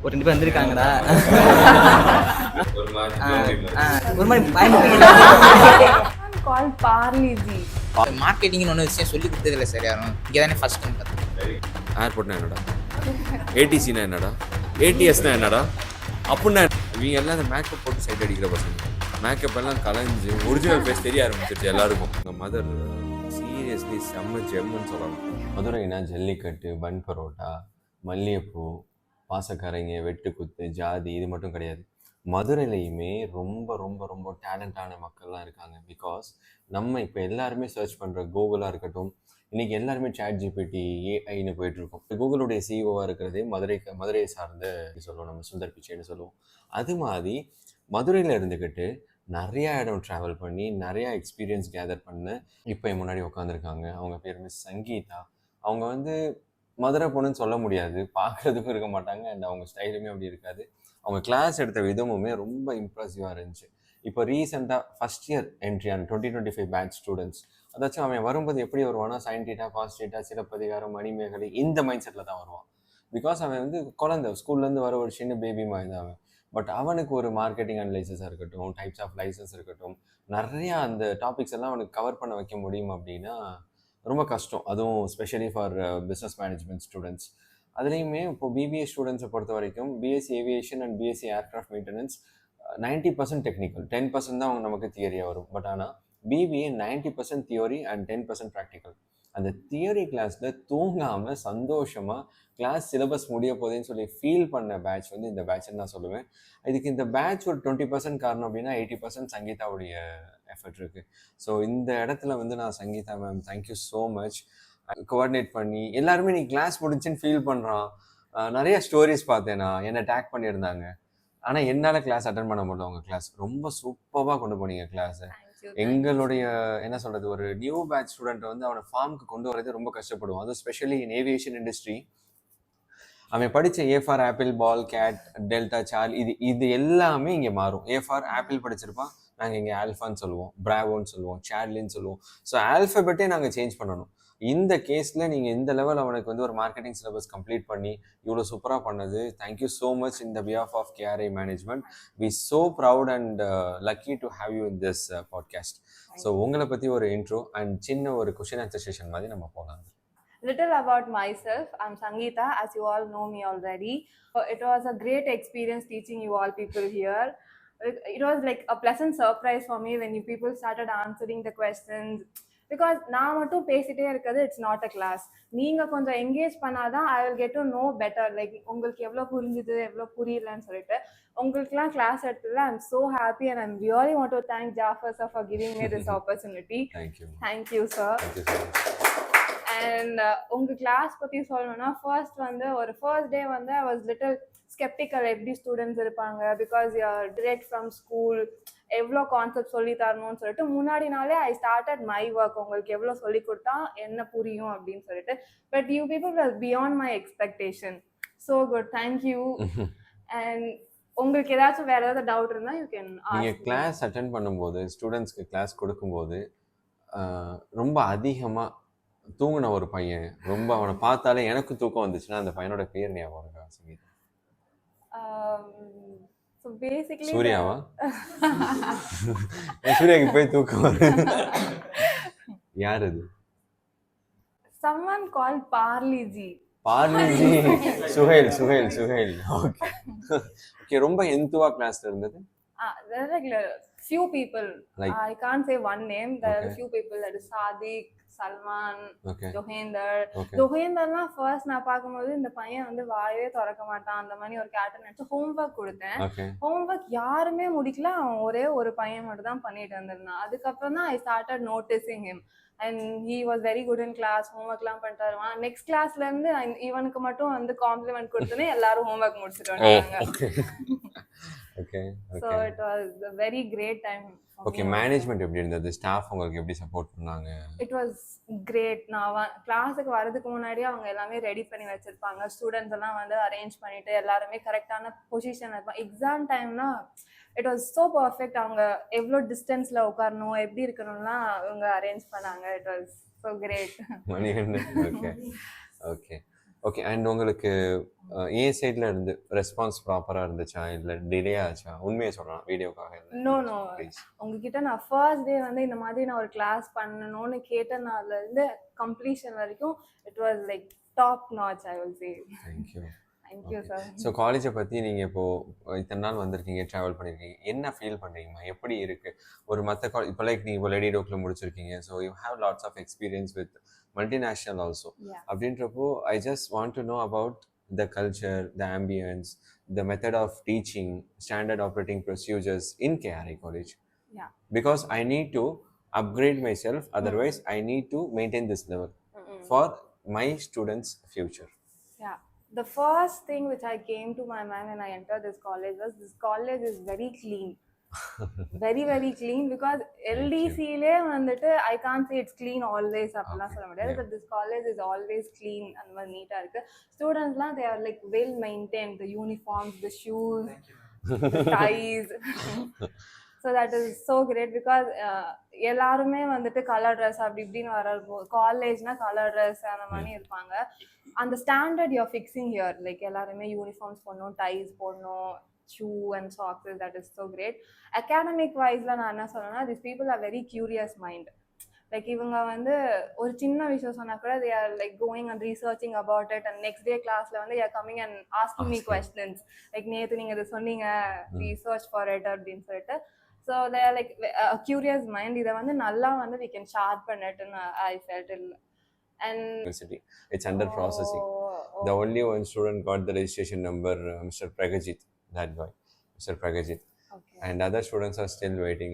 ஒரு 2 பேர் வந்திருக்காங்கடா. ஒரு மாதிரி ஒரு மாதிரி பயமுறுத்தி called Parley G. மார்க்கெட்டிங்னு ஒன்று விஷயம் சொல்லி கொடுத்ததில்ல சார் யாரும். இங்கே தானே ஃபர்ஸ்ட் டைம் பார்த்தேன். ஏர்போர்ட்னா என்னடா, ஏடிசினா என்னடா, ஏடிஎஸ்னா என்னடா அப்படின்னா இவங்க எல்லாம் அந்த மேக்கப் போட்டு சைட் அடிக்கிற பசங்க. மேக்கப் எல்லாம் கலைஞ்சு ஒரிஜினல் ஃபேஸ் தெரிய ஆரம்பிச்சிருச்சு எல்லாருக்கும். எங்கள் மதர் சீரியஸ்லி செம்ம ஜெம்முன்னு சொல்லலாம். மதுரைனா ஜல்லிக்கட்டு, பன் பரோட்டா, மல்லிகைப்பூ, பாசக்காரங்க, வெட்டுக்குத்து, ஜாதி இது மட்டும் கிடையாது. மதுரையிலையுமே ரொம்ப ரொம்ப ரொம்ப டேலண்டான மக்கள்லாம் இருக்காங்க. பிகாஸ் நம்ம இப்போ எல்லாருமே சர்ச் பண்ணுற கூகுளாக இருக்கட்டும், இன்றைக்கி எல்லாருமே சாட் ஜிபிடி, ஏஐன்னு போயிட்டுருக்கோம். கூகுளுடைய சிஇஓவாக இருக்கிறதே மதுரையை சார்ந்த சொல்லுவோம், நம்ம சுந்தர் பிச்சைன்னு சொல்லுவோம். அது மாதிரி மதுரையில் இருந்துக்கிட்டு நிறையா இடம் ட்ராவல் பண்ணி நிறையா எக்ஸ்பீரியன்ஸ் கேதர் பண்ண இப்போ என் முன்னாடி உட்காந்துருக்காங்க. அவங்க பேர் மிஸ் சங்கீதா. அவங்க மதுரை பொண்ணுன்னு சொல்ல முடியாது, பார்க்குறதுக்கும் இருக்க மாட்டாங்க, அண்ட் அவங்க ஸ்டைலுமே அப்படி இருக்காது. அவங்க கிளாஸ் எடுத்த விதமுமே ரொம்ப இம்ப்ரெசிவாக இருந்துச்சு. இப்போ ரீசெண்டாக ஃபஸ்ட் இயர் என்ட்ரி ஆன 2025 பேட்ச் ஸ்டூடெண்ட்ஸ், அதாச்சும் அவன் வரும்போது எப்படி வருவானா, sine theta, cos theta, Silappathikaram, Manimekalai இந்த மைண்ட் செட்டில் தான் வருவான். பிகாஸ் அவன் குழந்தை, ஸ்கூல்லேருந்து வர ஒரு சின்ன பேபி மாதிரி தான் அவன். பட் அவனுக்கு ஒரு மார்க்கெட்டிங் அனலைசஸாக இருக்கட்டும், டைப்ஸ் ஆஃப் லைசன்ஸ் இருக்கட்டும், நிறையா அந்த டாபிக்ஸ் எல்லாம் அவனுக்கு கவர் பண்ண வைக்க முடியும் அப்படின்னா ரொம்ப கஷ்டம். அதுவும் specially for business management students. அதுலேயுமே இப்போ பிபிஏ ஸ்டூடெண்ட்ஸை பொறுத்த வரைக்கும் BSc aviation and BSc aircraft maintenance 90% technical, 10% தான் அவங்க நமக்கு தியரியாக வரும். பட் ஆனால் பிபிஏ 90% தியோரி அண்ட் 10% ப்ராக்டிக்கல். அந்த தியரி கிளாஸில் தூங்காமல் சந்தோஷமாக கிளாஸ் சிலபஸ் முடிய போகுதுன்னு சொல்லி ஃபீல் பண்ண பேட்ச் இந்த பேட்ச்னு நான் சொல்லுவேன். இதுக்கு இந்த பேட்ச் ஒரு 20% காரணம் அப்படின்னா 80% சங்கீதாவுடைய எஃபர்ட் இருக்குது. ஸோ இந்த இடத்துல நான் Sangeetha ma'am, thank you so much. Coordinate பண்ணி எல்லாருமே நீ கிளாஸ் முடிச்சுன்னு ஃபீல் பண்ணுறான். நிறைய ஸ்டோரிஸ் பார்த்தேன், நான் என்னை டேக் பண்ணியிருந்தாங்க. ஆனால் என்னால் கிளாஸ் அட்டன் பண்ண முடியல. உங்கள் கிளாஸ் ரொம்ப சூப்பராக கொண்டு போனீங்க கிளாஸை. எங்களுடைய என்ன சொல்கிறது, ஒரு நியூ பேட்ச் ஸ்டூடெண்ட்டை அவனை ஃபார்முக்கு கொண்டு வரது ரொம்ப கஷ்டப்படுவோம். அதுவும் ஸ்பெஷலி இன் ஏவியேஷன் இண்டஸ்ட்ரி. அவன் படித்த A for apple, ball, cat, delta, Charlie, இது எல்லாமே இங்கே மாறும். ஏ ஃபார் ஆப்பிள் படிச்சிருப்பான், நாங்கள் இங்கே ஆல்ஃபான்னு சொல்லுவோம், பிராவோன்னு சொல்லுவோம், சார்லின்னு சொல்லுவோம். ஸோ ஆல்ஃபபெட்டே நாங்கள் சேஞ்ச் பண்ணணும். இந்த கேஸில் நீங்கள் இந்த லெவல் அவனுக்கு ஒரு மார்க்கெட்டிங் சிலபஸ் கம்ப்ளீட் பண்ணி இவ்வளோ சூப்பராக பண்ணது, thank you so much in the behalf of KRI management. We so proud and lucky to have you in this podcast. So உங்களை பற்றி ஒரு இன்ட்ரோ அண்ட் சின்ன ஒரு கொஷின் ஆன்சர் செஷன் மாதிரி நம்ம போகலாம். Little about myself. I'm Sangeeta, as you all know me already. It was a great experience teaching you all people here. It was like a pleasant surprise for me when you people started answering the questions. Because நான் மட்டும் பேசிட்டே இருக்கிறது it's not a class. நீங்கள் கொஞ்சம் engage பண்ணாதான் I will get to know better. Like உங்களுக்கு எவ்வளோ புரிஞ்சுது, எவ்வளோ புரியலன்னு சொல்லிட்டு உங்களுக்குலாம் கிளாஸ் எடுத்ததில் I am so happy and I am really want to thank Jafar sir for giving me this opportunity. Thank you sir. And உங்கள் கிளாஸ் பற்றி சொல்லணும்னா first day I was little sceptical, எப்படி ஸ்டூடெண்ட்ஸ் இருப்பாங்க, because you're direct from school, எவ்வளோ concept சொல்லி தரணும்னு சொல்லிட்டு முன்னாடி நாளே ஐ ஸ்டார்டட் மை ஒர்க். உங்களுக்கு எவ்வளோ சொல்லி கொடுத்தா என்ன புரியும் அப்படின்னு சொல்லிட்டு. But you people was beyond my expectation. So good, thank you. And உங்களுக்கு ஏதாச்சும் வேற ஏதாவது டவுட் இருந்தால் யூ கேன் ஆஸ்க். நீங்கள் கிளாஸ் அட்டென்ட் பண்ணும்போது, ஸ்டூடெண்ட்ஸ்க்கு கிளாஸ் கொடுக்கும்போது ரொம்ப அதிகமாக தூங்கின ஒரு பையன், ரொம்ப அவனை பார்த்தாலே எனக்கு தூக்கம் வந்துச்சுன்னா அந்த பையனோட பேர் ஞாபகம் இருக்கா சங்கீதா? So basically சூர்யாவா? சூர்யாக்கு போய் தூக்கம் வரும். யார் அது? someone called Parley G. Parle-G. Suhail. Okay. ரொம்ப எந்துவா கிளாஸ்ல இருந்தது. There are like few people. Like, I can't say one name. There are few people. That is Sadiq, Salman, ஜோஹேந்தர்லாம் ஃபர்ஸ்ட் நான் பார்க்கும்போது இந்த பையன் வாயவே திறக்க மாட்டான், அந்த மாதிரி ஒரு கேரக்டர் நினைச்சு ஹோம்ஒர்க் கொடுத்தேன். ஹோம்ஒர்க் யாருமே முடிக்கல, அவன் ஒரே ஒரு பையன் மட்டும் தான் பண்ணிட்டு வந்திருந்தான். அதுக்கப்புறம் தான் I started noticing him and he was very good in class. ஹோம்ஒர்க்லாம் பண்ணிட்டு வருவான். நெக்ஸ்ட் கிளாஸ்ல இருந்து இவனுக்கு மட்டும் காம்ப்ளிமெண்ட் கொடுத்தோன்னே எல்லாரும் ஹோம்ஒர்க் முடிச்சுட்டு வந்தாங்க. So it was a very great time. Okay. Management எப்படி இருந்தது? ஸ்டாஃப் உங்களுக்கு எப்படி சப்போர்ட் பண்ணாங்க? It was great. நான் கிளாஸுக்கு வரதுக்கு முன்னாடியே அவங்க எல்லாமே ரெடி பண்ணி வச்சிருப்பாங்க. ஸ்டூடெண்ட்ஸ் எல்லாம் அரேஞ்ச் பண்ணிட்டு எல்லாருமே கரெக்டான பொசிஷன் இருப்பாங்க. எக்ஸாம் டைம்னா இட் வாஸ் ஸோ பர்ஃபெக்ட். அவங்க எவ்வளோ டிஸ்டன்ஸ்ல உட்காரணும், எப்படி இருக்கணும்லாம் அவங்க அரேஞ்ச் பண்ணாங்க. It was so great. Okay. Okay. And உங்களுக்கு என் சைடில் இருந்து ரெஸ்பான்ஸ் ப்ராப்பராக இருந்துச்சா இல்லை டிலே ஆச்சா? உண்மையை சொல்லலாம், வீடியோக்காக நோ நோ ப்ளீஸ். உங்ககிட்ட நான் ஃபர்ஸ்ட் டே வந்து இந்த மாதிரி நான் ஒரு கிளாஸ் பண்ணணும்னு கேட்டனால இருந்து கம்ப்ளீஷன் வரைக்கும் it was like top notch I will say. Thank you. Thank you sir. So காலேஜை பற்றி நீங்கள் இப்போது இத்தனை நாள் வந்திருக்கீங்க, ட்ராவல் பண்ணியிருக்கீங்க, என்ன ஃபீல் பண்ணுறீங்கம்மா? எப்படி இருக்குது ஒரு மற்ற காலேஜ்? இப்போ லைக் நீங்கள் இப்போ லேடி டோக்கில் முடிச்சிருக்கீங்க, so you have lots of experience with multinational also. அப்படின்றப்போ I just want to know about the culture, the ambience, the method of teaching, standard operating procedures in KRI college. Because I need to upgrade myself, otherwise I need to maintain this level for my students' future. Yeah. The first thing which I came to my mind when I entered this college was this college is very clean. Very very clean, because LDC le vandittu I can't say it's clean always appala solla mudiyadhu, but this college is always clean and very neat ah irukku. Students la they are like well maintained, the uniforms, the shoes, the ties. So that is so great, because எல்லாருமே வந்துட்டு colour dress அப்படி இப்படின்னு வர காலேஜ்னா colour dress அந்த மாதிரி இருப்பாங்க. அந்த standard you are fixing here, like எல்லாருமே யூனிஃபார்ம்ஸ் போடணும், டைஸ் போடணும், shoe and socks. That is so great. Academic வைஸ்ல நான் என்ன சொல்லணும்னா, this people are very curious mind. Like இவங்க வந்து ஒரு சின்ன விஷயம் சொன்னா கூட they are like going and researching about it, and next day classல வந்து they are coming and asking me questions like நேத்து நீங்க இத சொன்னீங்க, research for it அப்படின்னு சொல்லிட்டு. So they are like a curious mind. இத வந்து நல்லா வந்து we can sharpen it, and I felt it. And university, it's under processing. The only one student got the registration number, Mr. Pragajit, that guy, Mr. Pragajit. Okay. And other students are still waiting.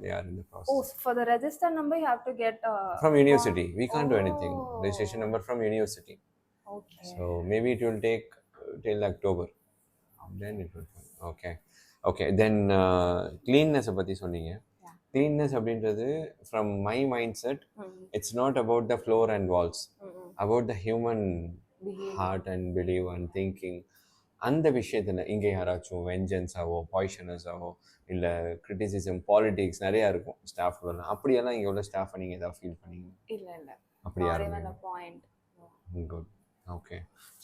They are in the process. Oh, for the register number you have to get from university. We can't do anything. Registration number from university. Okay. So maybe it will take till October. Then it will come. Okay. Okay. Then cleanness பத்தி சொன்னீங்க. Cleanness அப்படின்றது from my mindset, it's not about the floor and walls, about the human heart and belief and thinking. அந்த விஷயத்துல இங்கே யாராச்சும் வெஞ்சன்ஸாவோ பாய்ஷனஸாவோ இல்லை criticism politics நிறையா இருக்கும் ஸ்டாஃப்லாம். அப்படியெல்லாம் இங்கே உள்ள ஸ்டாஃபை நீங்கள் எதாவது ஃபீல் பண்ணீங்க? இல்லை அப்படியா? Point. Good. Okay.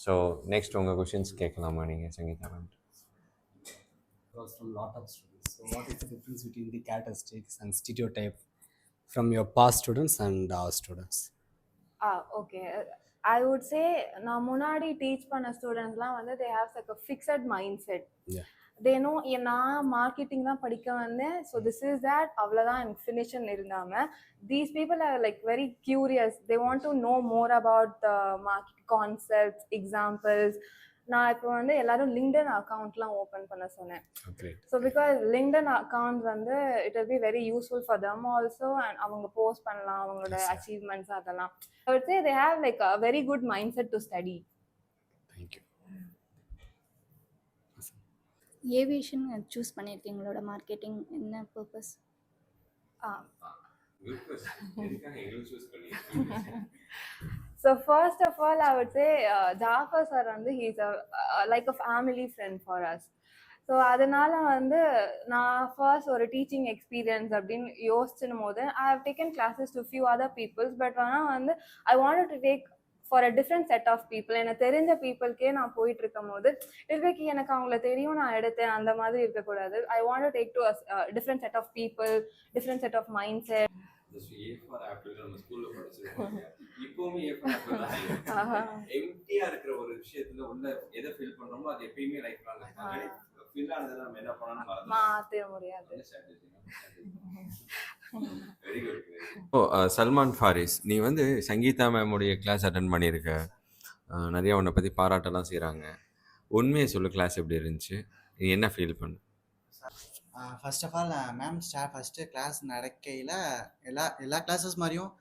So next உங்கள் கொஷின்ஸ் கேட்கலாமா நீங்கள் Sangeetha ma'am? Because from lot of students. So what is the difference between the characteristics and stereotype from your past students and our students? Okay. I would say நான் முன்னாடி teach பண்ண ஸ்டூடெண்ட்ஸ்லாம் வந்து they have like a fixed mindset. Yeah. They know நான் marketing தான் படிக்க வந்தேன், so this is that, அவ்வளோதான் எனக்கு ஃபினிஷன் இருந்தாமல் these people are like very curious. They want to know more about the market concepts, examples. நான் இப்போ வந்து எல்லாரும் லிங்க்டன் அக்கௌண்ட்லாம் ஓப்பன் பண்ண சொன்னேன். ஸோ பிகாஸ் லிங்க்டன் அக்கௌண்ட் வந்து it will be very useful for them also, and அவங்க post பண்ணலாம் அவங்களோட அச்சீவ்மெண்ட்ஸ் அதெல்லாம். I would say they have like a very good mindset to study. Thank you. Aviation choose பண்ணியிருக்கீங்களோட marketing என்ன purpose? So first of all I would say Jafar sir வந்து he's like a family friend for us. So அதனால வந்து நான் first ஒரு teaching experience அப்படின்னு யோசிச்சும் போது I have taken classes to few other peoples, but ஆனால் வந்து I want to take for a different set of people. எனக்கு தெரிஞ்ச பீப்புளுக்கே நான் போயிட்டு இருக்கும் போது இல்வேக்கு எனக்கு அவங்கள தெரியும் நான் எடுத்தேன் அந்த மாதிரி இருக்கக்கூடாது. I want to take to different set of people, different set of mind set. எம்டியா இருக்கிற ஒரு விஷயத்துல உள்ள எதை ஃபீல் பண்றோமோ அது எப்பயுமே லைஃப் லாங் ஃபீல் ஆனதை நம்ம என்ன பண்ணணும் மாற்ற முடியாது. Very good. Oh Salman Faris, நீ வந்து சங்கீதா மேமுடைய கிளாஸ் அட்டன் பண்ணியிருக்க, நிறைய உன்னை பற்றி பாராட்டெல்லாம் செய்கிறாங்க. உண்மையை சொல்லு, கிளாஸ் எப்படி இருந்துச்சு, நீ என்ன ஃபீல் பண்ணு? First of all ma'am first class நடக்கையில் எல்லா கிளாஸஸ் மாதிரியும்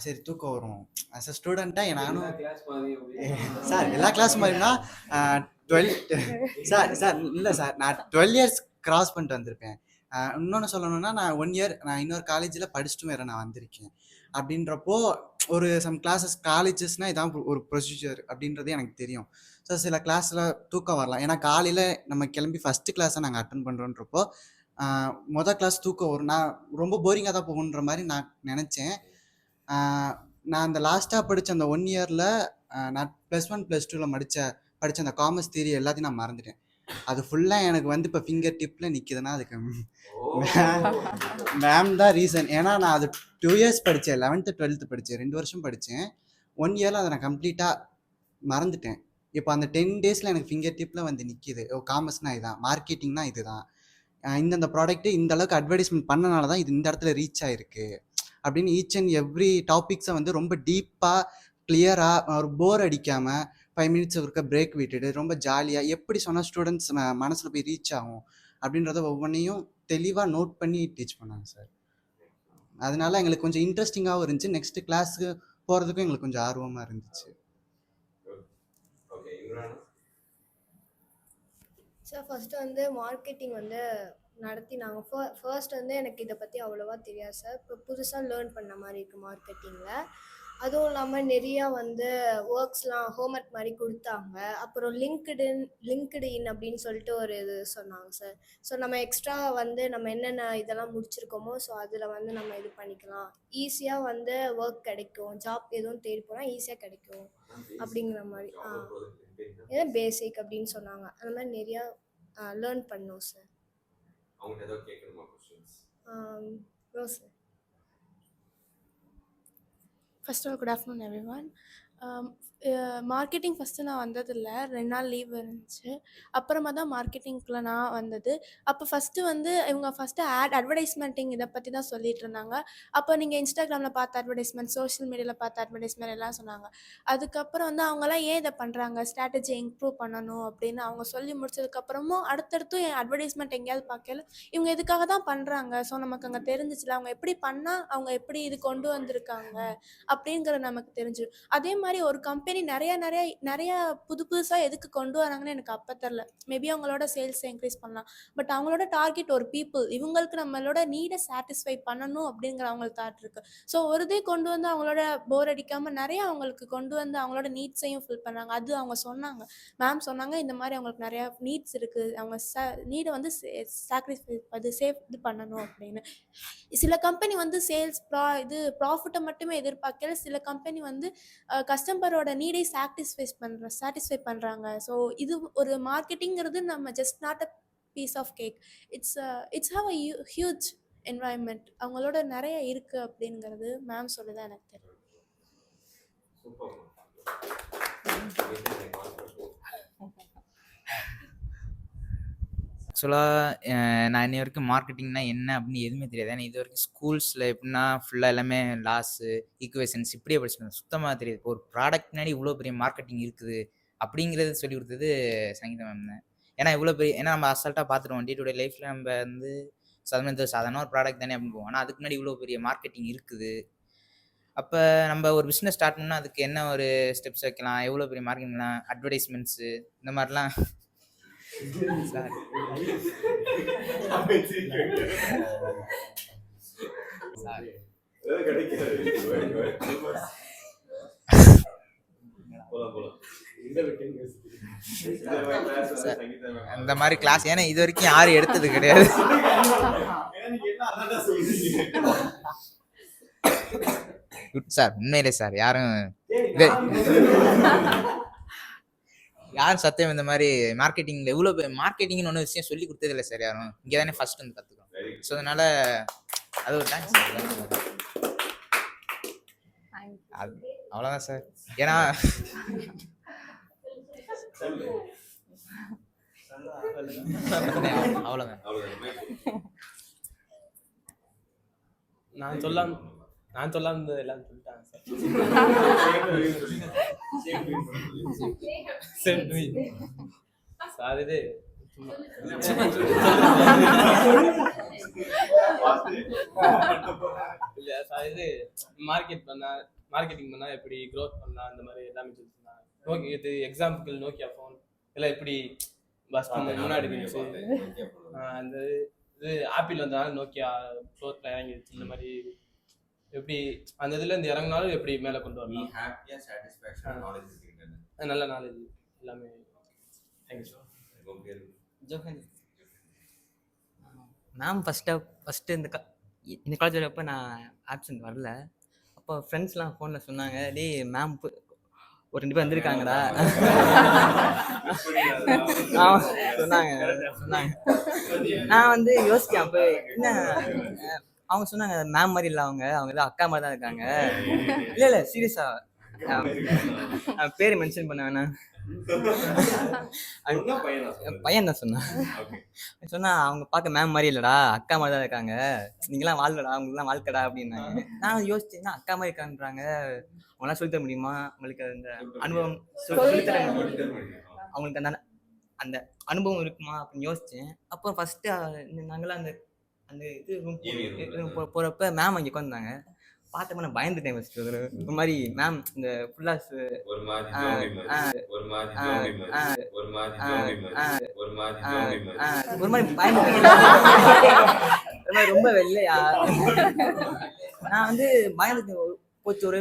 சரி தூக்கம் வரும். ஆஸ் அ ஸ்டூடெண்ட்டாக நானும் சார் எல்லா கிளாஸ் மாதிரினா 12 சார் இல்லை சார் நான் 12 இயர்ஸ் கிராஸ் பண்ணிட்டு வந்திருப்பேன். இன்னொன்று சொல்லணும்னா நான் 1 இயர் நான் இன்னொரு காலேஜில் படிச்சுட்டு வேறு நான் வந்திருக்கேன். அப்படின்றப்போ ஒரு சம் கிளாஸஸ் காலேஜஸ்னால் இதான் ஒரு ப்ரொசீஜர் அப்படின்றது எனக்கு தெரியும். ஸோ சில கிளாஸில் தூக்கம் வரலாம், ஏன்னா காலையில் நம்ம கிளம்பி ஃபஸ்ட்டு கிளாஸை நாங்கள் அட்டன் பண்ணுறோன்றப்போ மொதல் கிளாஸ் தூக்கம் வரும். நான் ரொம்ப போரிங்காக தான் போகுன்ற மாதிரி நான் நினச்சேன். நான் அந்த லாஸ்ட்டாக படித்த அந்த 1 இயரில் நான் +1 +2ல படித்த அந்த காமர்ஸ் தியரி எல்லாத்தையும் நான் மறந்துட்டேன். அது ஃபுல்லாக எனக்கு வந்து இப்போ ஃபிங்கர் டிப்பில் நிற்கிதுன்னா அதுக்கு மேம் தான் ரீசன். ஏன்னா நான் அது 2 இயர்ஸ் படித்தேன், 11th 12th படித்தேன், 2 வருஷம் படித்தேன். 1 இயரில் அதை நான் கம்ப்ளீட்டாக மறந்துட்டேன். இப்போ அந்த 10 டேஸில் எனக்கு ஃபிங்கர் டிப்பில் வந்து நிற்கிது. காமர்ஸ்னால் இதுதான், மார்க்கெட்டிங்னா இதுதான், இந்தந்த ப்ராடக்ட்டு இந்த அளவுக்கு அட்வர்டைஸ்மெண்ட் பண்ணனால தான் இது இந்த இடத்துல ரீச் ஆகிருக்கு அப்படின்னு ஈச் அண்ட் எவ்ரி டாபிக்ஸை வந்து ரொம்ப டீப்பாக கிளியராக ஒரு போர் அடிக்காமல் 5 மினிட்ஸ் இருக்க பிரேக் விட்டுட்டு ரொம்ப ஜாலியாக எப்படி சொன்னால் ஸ்டூடெண்ட்ஸ் மனசில் போய் ரீச் ஆகும் அப்படின்றத ஒவ்வொன்றையும் தெளிவாக நோட் பண்ணி டீச் பண்ணாங்க சார். அதனால எங்களுக்கு கொஞ்சம் இன்ட்ரெஸ்டிங்காகவும் இருந்துச்சு. நெக்ஸ்ட்டு கிளாஸுக்கு போகிறதுக்கும் எங்களுக்கு கொஞ்சம் ஆர்வமாக இருந்துச்சு. சார் ஃபஸ்ட்டு வந்து மார்க்கெட்டிங் வந்து நடத்தினாங்க. ஃபர்ஸ்ட் வந்து எனக்கு இதை பற்றி அவ்வளோவா தெரியாது சார். இப்போ புதுசாக லேர்ன் பண்ண மாதிரி இருக்குது மார்க்கெட்டிங்கில். அதுவும் இல்லாமல் நிறையா வந்து ஒர்க்ஸ்லாம் ஹோம்ஒர்க் மாதிரி கொடுத்தாங்க. அப்புறம் லிங்க்டு இன் அப்படின்னு சொல்லிட்டு ஒரு இது சொன்னாங்க சார். ஸோ நம்ம எக்ஸ்ட்ரா வந்து நம்ம என்னென்ன இதெல்லாம் முடிச்சிருக்கோமோ ஸோ அதில் வந்து நம்ம இது பண்ணிக்கலாம், ஈஸியாக வந்து ஒர்க் கிடைக்கும், ஜாப் எதுவும் தேடி போனால் ஈஸியாக கிடைக்கும் அப்படிங்கிற மாதிரி. ஏதோ பேசிக் அப்படின்னு சொன்னாங்க. அந்த மாதிரி நிறையா லேர்ன் பண்ணோம் sir. No sir. First all good afternoon everyone. Marketing first நான் வந்ததில்ல, 2 நாள் லீவ் இருந்துச்சு. அப்புறமா தான் மார்க்கெட்டிங்க்குள்ளே நான் வந்தது. அப்போ ஃபஸ்ட்டு வந்து இவங்க ஃபஸ்ட்டு அட்வர்டைஸ்மெண்ட்டிங் இதை பற்றி தான் சொல்லிட்டு இருந்தாங்க. அப்போ நீங்கள் இன்ஸ்டாகிராமில் பார்த்த அட்வர்டைஸ்மெண்ட், சோஷியல் மீடியாவில் பார்த்த அட்வர்டைஸ்மெண்ட் எல்லாம் சொன்னாங்க. அதுக்கப்புறம் வந்து அவங்களாம் ஏன் இதை பண்ணுறாங்க, ஸ்ட்ராட்டஜி இம்ப்ரூவ் பண்ணணும் அப்படின்னு அவங்க சொல்லி முடிச்சதுக்கப்புறமும் அடுத்தடுத்து என் அட்வர்டைஸ்மெண்ட் எங்கேயாவது பார்க்கல இவங்க இதுக்காக தான் பண்ணுறாங்க. ஸோ நமக்கு அங்கே தெரிஞ்சிச்சுல அவங்க எப்படி பண்ணால் அவங்க எப்படி இது கொண்டு வந்திருக்காங்க அப்படிங்கிறது நமக்கு தெரிஞ்சு. அதே மாதிரி ஒரு கம்பெனி நிறைய புதுசாக எதுக்கு கொண்டு வராங்கன்னு எனக்கு அப்போ தெரில. மேபி அவங்களோட சேல்ஸை இன்க்ரீஸ் பண்ணலாம். பட் அவங்களோட டார்கெட் ஒரு பீப்புள், இவங்களுக்கு நம்மளோட நீடை சாட்டிஸ்ஃபை பண்ணணும் அப்படிங்கிற அவங்களுக்கு தாட் இருக்குது. ஸோ ஒரு இதே கொண்டு வந்து அவங்களோட போர் அடிக்காமல் நிறைய அவங்களுக்கு கொண்டு வந்து அவங்களோட நீட்ஸையும் ஃபில் பண்ணுறாங்க. அது அவங்க சொன்னாங்க, மேம் சொன்னாங்க இந்த மாதிரி அவங்களுக்கு நிறையா நீட்ஸ் இருக்குது, அவங்க நீடை வந்து சாக்ரிஃபை இது பண்ணணும் அப்படின்னு. சில கம்பெனி வந்து சேல்ஸ் ப்ராஃபிட்டை மட்டுமே எதிர்பார்க்கல. சில கம்பெனி வந்து கஸ்டமரோட நீடை சாட்டிஸ்ஃபை பண்ணுறாங்க. ஸோ இது ஒரு மார்க்கெட்டிங்கிறது நம்ம just not a piece of cake. It's have a huge environment. அவங்களோட நிறைய இருக்குது அப்படிங்கிறது மேம் சொல்லி தான் எனக்கு தெரியும். ஆக்சுவலாக நான் இன்னி வரைக்கும் மார்க்கெட்டிங்னா என்ன அப்படின்னு எதுவுமே தெரியாது. ஏன்னா இது வரைக்கும் ஸ்கூல்ஸில் எப்படின்னா ஃபுல்லாக எல்லாமே லாஸு, ஈக்குவேஷன்ஸ் இப்படியே படிச்சுருந்தேன், சுத்தமாக தெரியாது. இப்போ ஒரு ப்ராடக்ட் முன்னாடி இவ்வளோ பெரிய மார்க்கெட்டிங் இருக்குது அப்படிங்கிறது சொல்லி கொடுத்தது சங்கீதா மேம் தான். ஏன்னா இவ்வளோ பெரிய, ஏன்னா நம்ம அசால்ட்டாக பார்த்துருவோம் டே டு டே லைஃப்பில் நம்ம வந்து சாதாரண ஒரு ப்ராடக்ட் தானே அப்படின்னு போவோம். ஆனால் அதுக்கு முன்னாடி இவ்வளோ பெரிய மார்க்கெட்டிங் இருக்குது. அப்போ நம்ம ஒரு பிஸ்னஸ் ஸ்டார்ட் பண்ணால் அதுக்கு என்ன ஒரு ஸ்டெப்ஸ் வைக்கலாம், எவ்வளோ பெரிய மார்க்கெட்டிங்லாம், அட்வர்டைஸ்மெண்ட்ஸு இந்த மாதிரிலாம் சார் அந்த மாதிரி கிளாஸ் ஏன்னா இது வரைக்கும் யாரும் எடுத்தது கிடையாது. சார் உண்மையிலே சார் யாரும் சத்தியம் இந்த மாதிரி மார்க்கெட்டிங்ல இவ்வளோ மார்க்கெட்டிங்னு ஒன்று விஷயம் சொல்லி கொடுத்தது இல்லை சார் யாரும். இங்கே தானே ஃபர்ஸ்ட் வந்து கற்றுக்கணும். ஸோ அதனால அது ஒரு தேங்க்ஸ் அது அவ்வளோதான் சார். ஏன்னா அவ்வளோதான். நான் சொல்லாம எல்லாம் சொல்லிட்டாங்க சார். இது இல்ல சார், இது மார்க்கெட்டிங் பண்ணா எப்படி க்ரோத் பண்ணலாம் அந்த மாதிரி எல்லாமே சொல்லிருந்தாங்க. இது எக்ஸாம்பிள் நோக்கியா ஃபோன் எல்லாம் எப்படி பஸ் முன்னாடி இருந்துச்சு, அந்த இது ஆப்பிள் வந்தனால நோக்கியா க்ரோத்ல இறங்கிடுச்சு, இந்த மாதிரி எப்படி அந்த இதுல இருந்து இறங்கினாலும் எப்படி மேலே கொண்டு வரலாம். நல்ல நாலேஜ் எல்லாமே. Thank you sir. மேம் ஃபஸ்ட்டு இந்த காலேஜில் அப்போ நான் ஆப்சண்ட் வரல. அப்போ ஃப்ரெண்ட்ஸ்லாம் ஃபோனில் சொன்னாங்க, டேய் மேம் ஒரு 2 பேர் வந்திருக்காங்கடா. ஆமா, சொன்னாங்க சொன்னாங்க. நான் வந்து யோசிச்சேன் அப்போ என்ன அவங்க சொன்னாங்க மேம் மாதிரி இல்லை, அவங்க ஏதோ அக்கா மாதிரி தான் இருக்காங்க. இல்லை சீரியஸா பேர் மென்ஷன் பண்ண வேணாம். பையன் தான் சொன்னா அவங்க பார்க்க மேம் மாதிரி இல்லடா, அக்கா மாதிரி தான் இருக்காங்க, நீங்களாம் வாழ்லடா, உங்களுக்குலாம் வாழ்க்கடா அப்படின்னாங்க. நான் யோசிச்சேன்னா அக்கா மாதிரி இருக்கான்றாங்க, அவங்களாம் சொல்லித்தர முடியுமா, உங்களுக்கு அந்த அனுபவம் சொல்லித்தர அவங்களுக்கு அந்த அந்த அனுபவம் இருக்குமா அப்படின்னு யோசிச்சேன். அப்போ ஃபர்ஸ்ட் நாங்களாம் அந்த அந்த இது ரூம் போறப்ப மேம் அங்கே உட்காந்துருந்தாங்க. பார்த்தப்ப நான் பயந்துட்டேன். ஃபர்ஸ்ட் ஒரு மாதிரி மேம் இந்த ஃபுல்லா ஒரு மாதிரி பயந்துட்டேன். ரொம்ப வெள்ளையா நான் வந்து பயந்துட்டேன். போச்சு ஒரு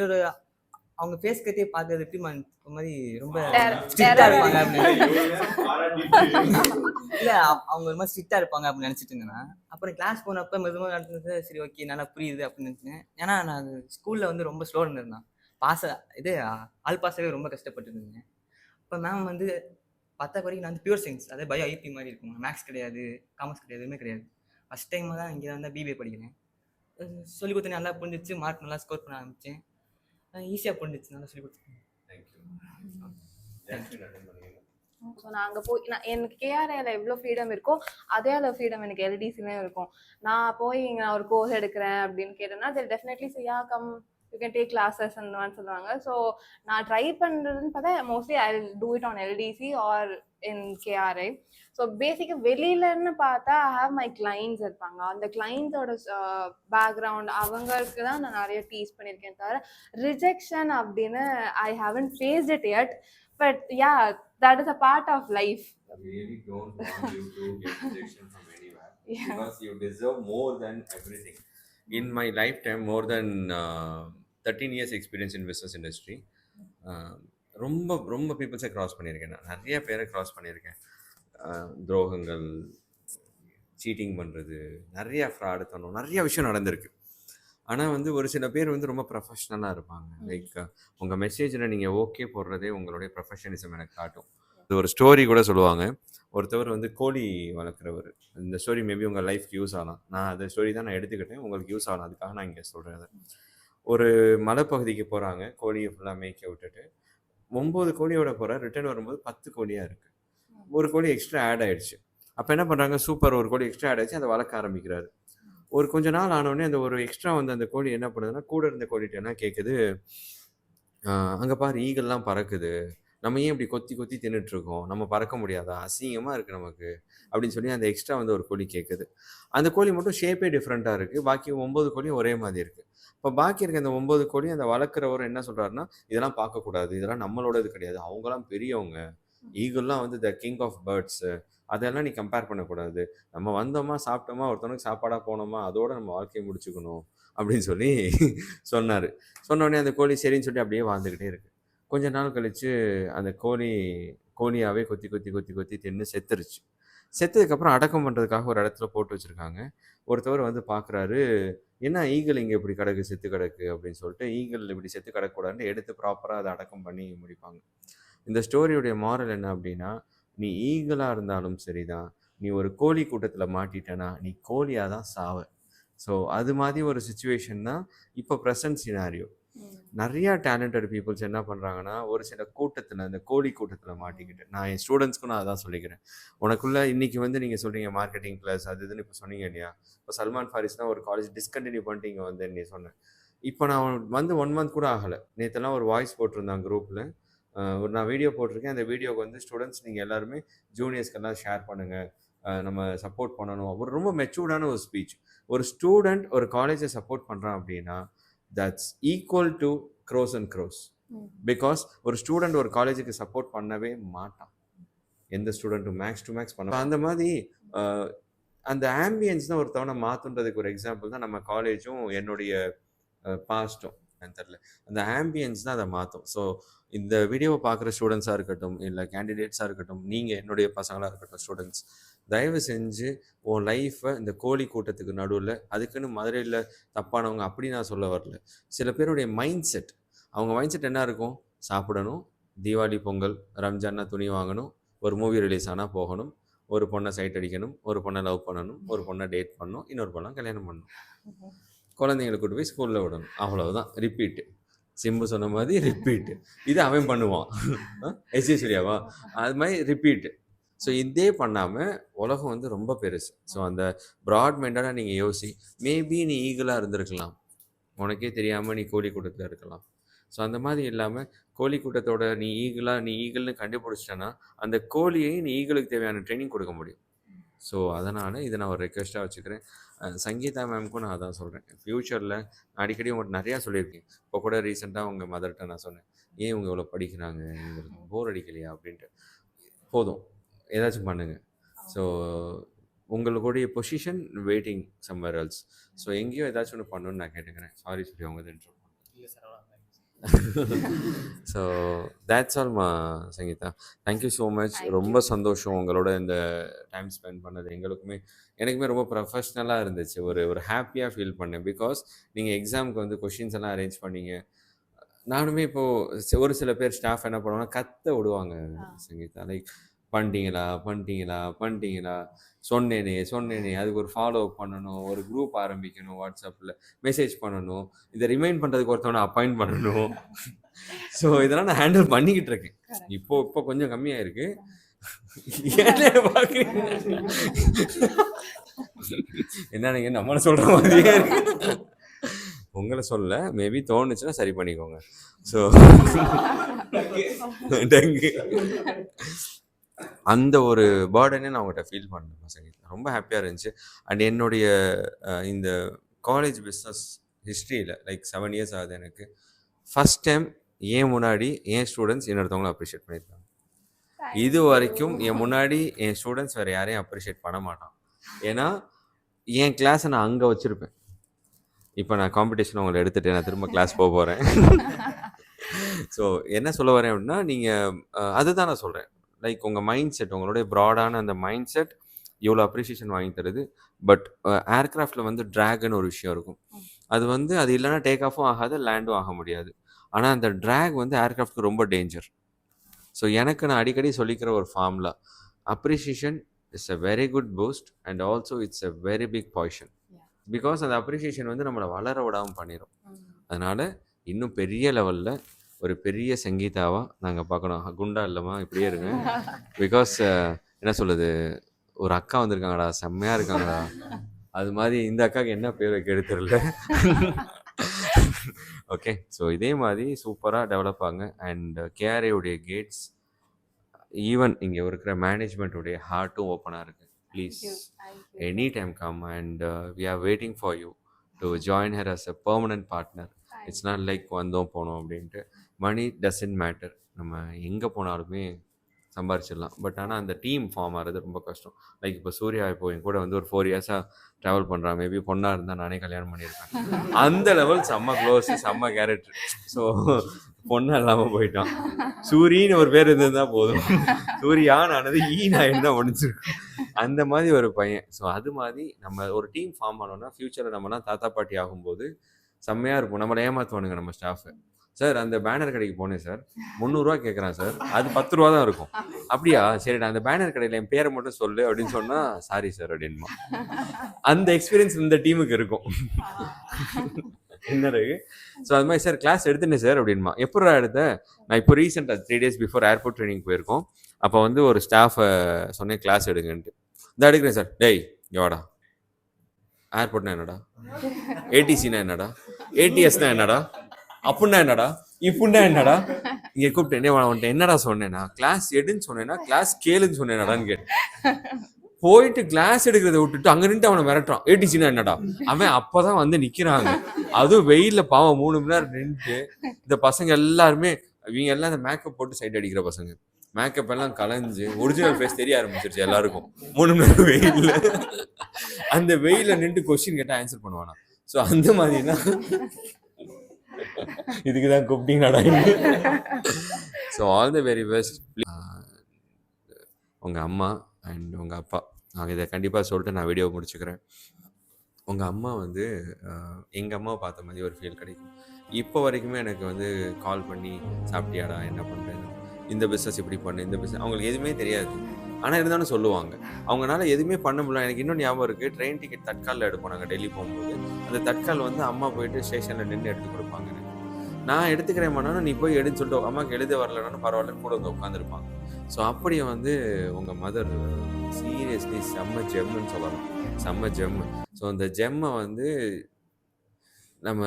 அவங்க ஃபேஸ் கட்டே பார்க்கறது எப்படி ஒரு மாதிரி ரொம்ப ஸ்ட்ரிக்டா இருப்பாங்க அப்படின்னு. இல்ல அவங்க ஒரு மாதிரி ஸ்ட்ரிக்டா இருப்பாங்க அப்படின்னு நினைச்சிட்டு இருந்தேன். அப்புறம் கிளாஸ் போனப்ப மெதுவாக நடந்தது. சரி ஓகே நல்லா புரியுது அப்படின்னு நினைச்சேன். ஏன்னா நான் ஸ்கூல்ல வந்து ரொம்ப ஸ்லோ இருந்தேன். ஆல் பாஸாவே ரொம்ப கஷ்டப்பட்டு இருந்தேன். இப்போ மேம் வந்து 10th வரைக்கும் நான் வந்து பியூர் சயின்ஸ், அதே பயோ ஐபி மாதிரி இருக்கும். மேக்ஸ் கிடையாது, காமர்ஸ் கிடையாது, எதுவுமே கிடையாது. ஃபர்ஸ்ட் டைம் தான் இங்கே வந்து பிபிஏ படிக்கிறேன். சொல்லி கொடுத்து நல்லா புரிஞ்சிச்சு, மார்க் நல்லா ஸ்கோர் பண்ண ஆரம்பிச்சேன். ஈஸியாக புரிஞ்சிச்சு, நல்லா சொல்லி கொடுத்துருக்கேன். ஸோ நான் அங்கே போய் எனக்கு கேஆர்ஐல எவ்வளோ ஃப்ரீடம் இருக்கோ அதே அளவு ஃப்ரீடம் எனக்கு எல்டிசிலையும் இருக்கும். நான் போய் இங்கே நான் ஒரு கோர்ஸ் எடுக்கிறேன் அப்படின்னு கேட்டேன்னா they'll definitely yeah come you can take classes அந்த மாதிரி சொல்லுவாங்க. ஸோ நான் ட்ரை பண்ணுறதுன்னு பார்த்தா mostly I will do it on LTC or in கேஆர்ஐ. ஸோ பேசிக்காக வெளியிலன்னு பார்த்தா ஐ ஹாவ் மை கிளைண்ட்ஸ் இருப்பாங்க. அந்த கிளைண்ட்ஸோட பேக்ரவுண்ட் அவங்களுக்கு தான் நான் நிறைய டீச் பண்ணியிருக்கேன். தவிர ரிஜெக்ஷன் அப்படின்னு I haven't faced it yet. But yeah, that is a part of life. I really don't want you to get rejection from anywhere. Yeah. Because you deserve more than everything. In my lifetime, more than 13 years experience in business industry, ரொம்ப பீப்புள்ஸை cross பண்ணியிருக்கேன். நான் நிறைய பேரை cross பண்ணியிருக்கேன். துரோகங்கள், seating பண்ணுறது, நிறைய fraud தனம், நிறைய விஷயம் நடந்திருக்கு. ஆனால் வந்து ஒரு சில பேர் வந்து ரொம்ப ப்ரொஃபஷ்னலாக இருப்பாங்க. லைக் உங்கள் மெசேஜில் நீங்கள் ஓகே போடுறதே உங்களுடைய ப்ரொஃபஷனலிசம் எனக்கு காட்டும். இது ஒரு ஸ்டோரி கூட சொல்லுவாங்க. ஒருத்தவர் வந்து கோழி வளர்க்குறவர். இந்த ஸ்டோரி மேபி உங்கள் லைஃப்க்கு யூஸ் ஆகலாம். நான் அந்த ஸ்டோரி தான் நான் எடுத்துக்கிட்டேன், உங்களுக்கு யூஸ் ஆகலாம், அதுக்காக நான் இங்கே சொல்கிறேன். ஒரு மலைப்பகுதிக்கு போகிறாங்க, கோழியை ஃபுல்லாக மேய்க்க விட்டுட்டு 9 கோழியோட போகிறார். ரிட்டர்ன் வரும்போது 10 கோழியாக இருக்குது. ஒரு கோழி எக்ஸ்ட்ரா ஆட் ஆகிடுச்சு. அப்போ என்ன பண்ணுறாங்க, சூப்பர், ஒரு கோழி எக்ஸ்ட்ரா ஆட் ஆகிடுச்சு, அதை வளர்க்க ஆரம்பிக்கிறாரு. ஒரு கொஞ்ச நாள் ஆனோடனே அந்த ஒரு எக்ஸ்ட்ரா வந்து அந்த கோழி என்ன பண்ணுதுன்னா, கூட இருந்த கோழிகிட்ட என்ன கேட்குது, அங்கே பாரு ஈகல்லாம் பறக்குது, நம்ம ஏன் இப்படி கொத்தி கொத்தி தின்னுட்ருக்கோம், நம்ம பறக்க முடியாதா, அசிங்கமாக இருக்குது நமக்கு அப்படின்னு சொல்லி அந்த எக்ஸ்ட்ரா வந்து ஒரு கோழி கேட்குது. அந்த கோழி மட்டும் ஷேப்பே டிஃப்ரெண்ட்டாக இருக்குது, பாக்கி 9 கோழியும் ஒரே மாதிரி இருக்குது. இப்போ பாக்கி இருக்க அந்த 9 கோழியும் அந்த வளர்க்குறவர் என்ன சொல்கிறாருன்னா, இதெல்லாம் பார்க்கக்கூடாது, இதெல்லாம் நம்மளோடது கிடையாது, அவங்களாம் பெரியவங்க, ஈகல்லாம் வந்து த கிங் ஆஃப் பேர்ட்ஸு, அதெல்லாம் நீ கம்பேர் பண்ணக்கூடாது, நம்ம வந்தோமா சாப்பிட்டோமா ஒருத்தவனுக்கு சாப்பாடாக போனோமா அதோட நம்ம வாழ்க்கையை முடிச்சுக்கணும் அப்படின்னு சொல்லி சொன்னார். சொன்னோடனே அந்த கோழி சரின்னு சொல்லி அப்படியே வாழ்ந்துக்கிட்டே இருக்கு. கொஞ்ச நாள் கழித்து அந்த கோழியாகவே கொத்தி கொத்தி கொத்தி கொத்தி தின்னு செத்துருச்சு. செத்ததுக்கப்புறம் அடக்கம் பண்ணுறதுக்காக ஒரு இடத்துல போட்டு வச்சுருக்காங்க. ஒருத்தவர் வந்து பார்க்குறாரு, என்ன ஈகிள் இங்கே இப்படி கிடக்கு, செத்து கிடக்கு அப்படின்னு சொல்லிட்டு, ஈகிள் இப்படி செத்து கிடக்கூடாதுன்னு எடுத்து ப்ராப்பராக அதை அடக்கம் பண்ணி முடிப்பாங்க. இந்த ஸ்டோரியுடைய மாரல் என்ன அப்படின்னா, நீ ஈகிளாக இருந்தாலும் சரிதான், நீ ஒரு கோழி கூட்டத்தில் மாட்டிட்டனா நீ கோழியாக தான் சாவ. ஸோ அது மாதிரி ஒரு சுச்சுவேஷன் தான் இப்போ ப்ரெசன்ட் சினாரியோ. நிறையா டேலண்டட் பீப்புள்ஸ் என்ன பண்ணுறாங்கன்னா, ஒரு சில கூட்டத்தில், இந்த கோழி கூட்டத்தில் மாட்டிக்கிட்டு, நான் என் ஸ்டூடெண்ட்ஸ்க்கும் நான் அதான் சொல்லிக்கிறேன். உனக்குள்ளே இன்றைக்கி வந்து நீங்கள் சொல்கிறீங்க மார்க்கெட்டிங் கிளாஸ் அது இதுன்னு இப்போ சொன்னீங்க இல்லையா, இப்போ சல்மான் ஃபாரிஸ்னால் ஒரு காலேஜ் டிஸ்கண்டினியூ பண்ணிட்டு இங்கே வந்து நீ சொன்னேன். இப்போ நான் வந்து 1 month கூட ஆகலை. நேற்றுலாம் ஒரு வாய்ஸ் போட்டிருந்தேன் குரூப்பில், நான் வீடியோ போட்டிருக்கேன். அந்த வீடியோக்கு வந்து ஸ்டூடெண்ட்ஸ் நீங்கள் எல்லாருமே ஜூனியர்ஸ்க்கெல்லாம் ஷேர் பண்ணுங்கள், நம்ம சப்போர்ட் பண்ணணும். ஒரு ரொம்ப மெச்சூர்டான ஒரு ஸ்பீச். ஒரு ஸ்டூடெண்ட் ஒரு காலேஜை சப்போர்ட் பண்ணுறான் அப்படின்னா that's equal to gross and gross. Because ஒரு ஸ்டூடெண்ட் ஒரு காலேஜுக்கு சப்போர்ட் பண்ணவே மாட்டான், எந்த ஸ்டூடெண்ட்டும் மேக்ஸ் டு மேக்ஸ் பண்ண. அந்த மாதிரி அந்த ஆம்பியன்ஸ் தான் ஒருத்தவனை மாற்றுன்றதுக்கு ஒரு எக்ஸாம்பிள் தான் நம்ம காலேஜும் என்னுடைய பாஸ்ட்டும். தெரில, அந்த ஆம்பியன்ஸ் தான் அதை மாற்றும். ஸோ இந்த வீடியோவை பார்க்குற ஸ்டூடெண்ட்ஸாக இருக்கட்டும், இல்லை கேண்டிடேட்ஸாக இருக்கட்டும், நீங்கள் என்னுடைய பசங்களாக இருக்கட்டும், ஸ்டூடெண்ட்ஸ் தயவு செஞ்சு உன் லைஃப்பை இந்த கோழி கூட்டத்துக்கு நடுவில், அதுக்குன்னு மதுரையில் தப்பானவங்க அப்படி நான் சொல்ல வரல, சில பேருடைய மைண்ட் செட், அவங்க மைண்ட் செட் என்ன இருக்கும், சாப்பிடணும், தீபாவளி பொங்கல் ரம்ஜான்னா துணி வாங்கணும், ஒரு மூவி ரிலீஸ் ஆனால் போகணும், ஒரு பொண்ணை சைட் அடிக்கணும், ஒரு பொண்ணை லவ் பண்ணணும், ஒரு பொண்ணை டேட் பண்ணணும், இன்னொரு பொண்ணை கல்யாணம் பண்ணணும், குழந்தைங்களை கூட்டு போய் ஸ்கூலில் விடணும், அவ்வளவுதான். ரிப்பீட்டு. சிம்பு சொன்ன மாதிரி ரிப்பீட்டு. இது அவன் பண்ணுவான். எஸ்ஏஸ்வரியாவா அது மாதிரி ரிப்பீட்டு. ஸோ இதே பண்ணாமல் உலகம் வந்து ரொம்ப பெருசு. ஸோ அந்த ப்ராட் மைண்டடாக நீங்கள் யோசி. மேபி நீ ஈகிளாக இருந்திருக்கலாம், உனக்கே தெரியாமல் நீ கோழி கூட்டத்தில் இருக்கலாம். ஸோ அந்த மாதிரி இல்லாமல் கோழி கூட்டத்தோட நீ ஈகிள்னு கண்டுபிடிச்சிட்டேன்னா அந்த கோழியை நீ ஈகிளுக்கு தேவையான ட்ரைனிங் கொடுக்க முடியும். ஸோ அதனால் இதை நான் ஒரு ரெக்வெஸ்ட்டாக வச்சுக்கிறேன். சங்கீதா மேம்க்கும் நான் அதான் சொல்கிறேன். ஃப்யூச்சரில் அடிக்கடி உங்கள்கிட்ட நிறையா சொல்லியிருக்கேன். இப்போ கூட ரீசெண்டாக உங்கள் மதர்கிட்ட நான் சொன்னேன், ஏன் இவங்க இவ்வளோ படிக்கிறாங்க, இவங்களுக்கு போர் அடிக்கலையா அப்படின்ட்டு. போதும், ஏதாச்சும் பண்ணுங்கள். ஸோ உங்களுடைய position waiting somewhere else. So எங்கேயோ ஏதாச்சும் ஒன்று பண்ணணுன்னு நான் கேட்டுக்கிறேன். சாரி சொல்லி அவங்க intro. So that's all Sangeetha. Thank you so much. ரொம்ப சந்தோஷம் உங்களோட இந்த டைம் ஸ்பெண்ட் பண்ணது. எனக்குமே ரொம்ப ப்ரொஃபஷ்னலாக இருந்துச்சு. ஒரு ஹாப்பியாக ஃபீல் பண்ணேன். பிகாஸ் நீங்கள் எக்ஸாமுக்கு வந்து கொஷின்ஸ் எல்லாம் அரேஞ்ச் பண்ணீங்க. நானுமே இப்போது ஒரு சில பேர் ஸ்டாஃப் என்ன பண்ணுவாங்கன்னா கத்த விடுவாங்க சங்கீதா. லைக் பண்ணிட்டீங்களா சொன்னேனே அதுக்கு ஒரு ஃபாலோ பண்ணணும், ஒரு குரூப் ஆரம்பிக்கணும், வாட்ஸ்அப்பில் மெசேஜ் பண்ணணும், இதை ரிமைண்ட் பண்ணுறதுக்கு ஒருத்தவனை அப்பாயிண்ட் பண்ணணும். ஸோ இதெல்லாம் நான் ஹேண்டில் பண்ணிக்கிட்டு இருக்கேன். இப்போ கொஞ்சம் கம்மியாக இருக்கு. என்ன நீங்கள் நம்மளை சொல்கிற மாதிரியே இருக்கு. உங்களை சொல்ல மேபி தோணுச்சுன்னா சரி பண்ணிக்கோங்க. ஸோ அந்த ஒரு பேர்டனே நான் உங்கள்கிட்ட ஃபீல் பண்ணேன் சங்கீதா. ரொம்ப ஹாப்பியாக இருந்துச்சு. அண்ட் என்னுடைய இந்த காலேஜ் பிஸ்னஸ் ஹிஸ்ட்ரியில் லைக் 7 years ஆகுது எனக்கு. ஃபஸ்ட் டைம் ஏன் முன்னாடி என் ஸ்டூடெண்ட்ஸ் இன்னொருத்தவங்களும் அப்ரிஷியேட் பண்ணியிருக்காங்க. இது வரைக்கும் என் முன்னாடி என் ஸ்டூடெண்ட்ஸ் வேறு யாரையும் அப்ரிஷியேட் பண்ண மாட்டான். ஏன்னா என் கிளாஸை நான் அங்கே வச்சுருப்பேன். இப்போ நான் காம்படிஷன் உங்களை எடுத்துகிட்டு நான் திரும்ப கிளாஸ் போக போகிறேன். ஸோ என்ன சொல்ல வரேன் அப்படின்னா, நீங்கள் அதுதான் நான் சொல்கிறேன். லைக் உங்கள் மைண்ட் செட், உங்களுடைய ப்ராடான அந்த மைண்ட் செட் இவ்வளோ அப்ரிஷியேஷன் வாங்கி தருது. பட் ஏர்க்ராஃப்டில் வந்து ட்ராக்னு ஒரு விஷயம் இருக்கும். அது இல்லைன்னா டேக் ஆஃபும் ஆகாது, லேண்டும் ஆக முடியாது. ஆனால் அந்த ட்ராக் வந்து ஏர்க்ராஃப்ட்க்கு ரொம்ப டேஞ்சர். ஸோ எனக்கு நான் அடிக்கடி சொல்லிக்கிற ஒரு formula, appreciation is a very good boost and also it's a very big poison. Because அந்த அப்ரிஷியேஷன் வந்து நம்மளை வளர விடாமல் பண்ணிடும். அதனால் இன்னும் பெரிய லெவலில் ஒரு பெரிய சங்கீதாவாக நாங்கள் பார்க்கணும். குண்டா இல்லைம்மா, இப்படியே இருங்க. பிகாஸ் என்ன சொல்லுது, ஒரு அக்கா வந்திருக்காங்கடா, செம்மையாக இருக்காங்கடா. அது மாதிரி இந்த அக்காவுக்கு என்ன பேர் வைக்க தெரியல. ஓகே, ஸோ இதே மாதிரி சூப்பராக டெவலப் ஆகுங்க. அண்ட் கேஆர்ஏவுடைய கேட்ஸ், ஈவன் இங்கே இருக்கிற மேனேஜ்மெண்ட்டுடைய ஹார்ட்டும் ஓப்பனாக இருக்குது. Please any time come and we are waiting for you to join her as a permanent partner. It's not like வந்தோம் போனோம் அப்படின்ட்டு. மணி டசன்ட் மேட்டர், நம்ம எங்கே போனாலுமே சம்பாரிச்சிடலாம். பட் ஆனால் அந்த டீம் ஃபார்ம் ஆகிறது ரொம்ப கஷ்டம். லைக் இப்போ சூர்யா இப்போ என் கூட வந்து ஒரு 4 years ட்ராவல் பண்ணுறான். மேபி பொண்ணாக இருந்தால் நானே கல்யாணம் பண்ணியிருப்பேன். அந்த லெவல் செம்ம க்ளோஸ், செம்ம கேரக்டர். ஸோ பொண்ணு இல்லாமல் போயிட்டான். சூரின்னு ஒரு பேர் இருந்ததுதான் போதும், சூரியான்னு ஆனது ஈனாயின்னு தான் முடிஞ்சிருக்கும். அந்த மாதிரி ஒரு பையன். ஸோ அது மாதிரி நம்ம ஒரு டீம் ஃபார்ம் ஆனோம்னா ஃப்யூச்சரில் நம்மலாம் தாத்தா பாட்டி ஆகும்போது செம்மையாக இருக்கும். நம்மளை ஏமாற்றுவானுங்க நம்ம ஸ்டாஃபு. சார் அந்த பேனர் கடைக்கு போனேன் சார், 300 ரூபா கேட்குறான் சார், அது 10 ரூபா தான் இருக்கும். அப்படியா, சரிடா அந்த பேனர் கடையில் என் பேரை மட்டும் சொல்லு அப்படின்னு சொன்னால் சாரி சார் அப்படின்மா. அந்த எக்ஸ்பீரியன்ஸ் இந்த டீமுக்கு இருக்கும். என்ன இருக்கு. ஸோ அது மாதிரி சார் கிளாஸ் எடுத்துட்டேன் சார் அப்படின்மா. எப்படா எடுத்த, நான் இப்போ ரீசெண்டாக 3 days பிஃபோர் ஏர்போர்ட் ட்ரைனிங் போயிருக்கோம். அப்போ வந்து ஒரு ஸ்டாஃபை சொன்னேன் கிளாஸ் எடுங்கன்ட்டு. இந்த எடுக்கிறேன் சார். டேய் எவாடா, ஏர்போர்ட்னா என்னடா, ஏடிசினா என்னடா, ஏடிஎஸ்னா என்னடா, அப்படின்னா என்னடா, இப்படின்னா என்னடா, இங்கே கூப்பிட்டு என்ன வந்துட்டு என்னடா சொன்னேன்னா, கிளாஸ் எடுன்னு சொன்னேன்னா கிளாஸ் கேளுன்னு சொன்னேன்னாடான்னு கேட்டேன். போயிட்டு கிளாஸ் எடுக்கிறத விட்டுட்டு அங்கே நின்று அவனை மிரட்டுறான். ஏடிசினா என்னடா, அவன் அப்போதான் வந்து நிற்கிறாங்க. அதுவும் வெயிலில் பாவம் 3 மணி நேரம் நின்றுட்டு. இந்த பசங்க எல்லாருமே இவங்க எல்லாம் இந்த மேக்கப் போட்டு சைட் அடிக்கிற பசங்க. மேக்கப் எல்லாம் கலைஞ்சு ஒரிஜினல் ஃபேஸ் தெரிய ஆரம்பிச்சிருச்சு எல்லாருக்கும் 3 மணி நேரம் வெயிலில். அந்த வெயிலில் நின்று கொஸ்டின் கேட்டால் ஆன்சர் பண்ணுவானா. ஸோ அந்த மாதிரினா இதுக்கு தான் கூப்பிட்டீங்கடா. So all the very best. உங்கள் அம்மா அண்ட் உங்கள் அப்பா, நாங்கள் இதை கண்டிப்பாக சொல்லிட்டு நான் வீடியோ முடிச்சுக்கிறேன். உங்கள் அம்மா வந்து எங்கள் அம்மாவை பார்த்த மாதிரி ஒரு ஃபீல் கிடைக்கும். இப்போ வரைக்குமே எனக்கு வந்து கால் பண்ணி சாப்பிட்டியாடா, என்ன பண்ணுறேன், இந்த பிஸ்னஸ் இப்படி பண்ணு, இந்த பிஸ்னஸ் அவங்களுக்கு எதுவுமே தெரியாது. ஆனால் இருந்தாலும் சொல்லுவாங்க. அவங்களால எதுவுமே பண்ண முடியல. எனக்கு இன்னும் ஞாபகம் இருக்குது, ட்ரெயின் டிக்கெட் தட்காலில் எடுப்போம் நாங்கள் டெல்லி போகும்போது. அந்த தட்கால் வந்து அம்மா போயிட்டு ஸ்டேஷனில் நின்று எடுத்து கொடுப்பாங்க எனக்கு. நான் எடுத்துக்கிறேன் பண்ணாலும் நீ போய் எடுன்னு சொல்லிட்டு அம்மாவுக்கு எழுத வரலனாலும் பரவாயில்லன்னு கூட வந்து உட்காந்துருப்பாங்க. ஸோ அப்படியே வந்து உங்கள் மதர் சீரியஸ்லி செம்ம ஜெம்முன்னு சொல்லலாம், செம்ம ஜெம்மு. ஸோ அந்த ஜெம்மை வந்து நம்ம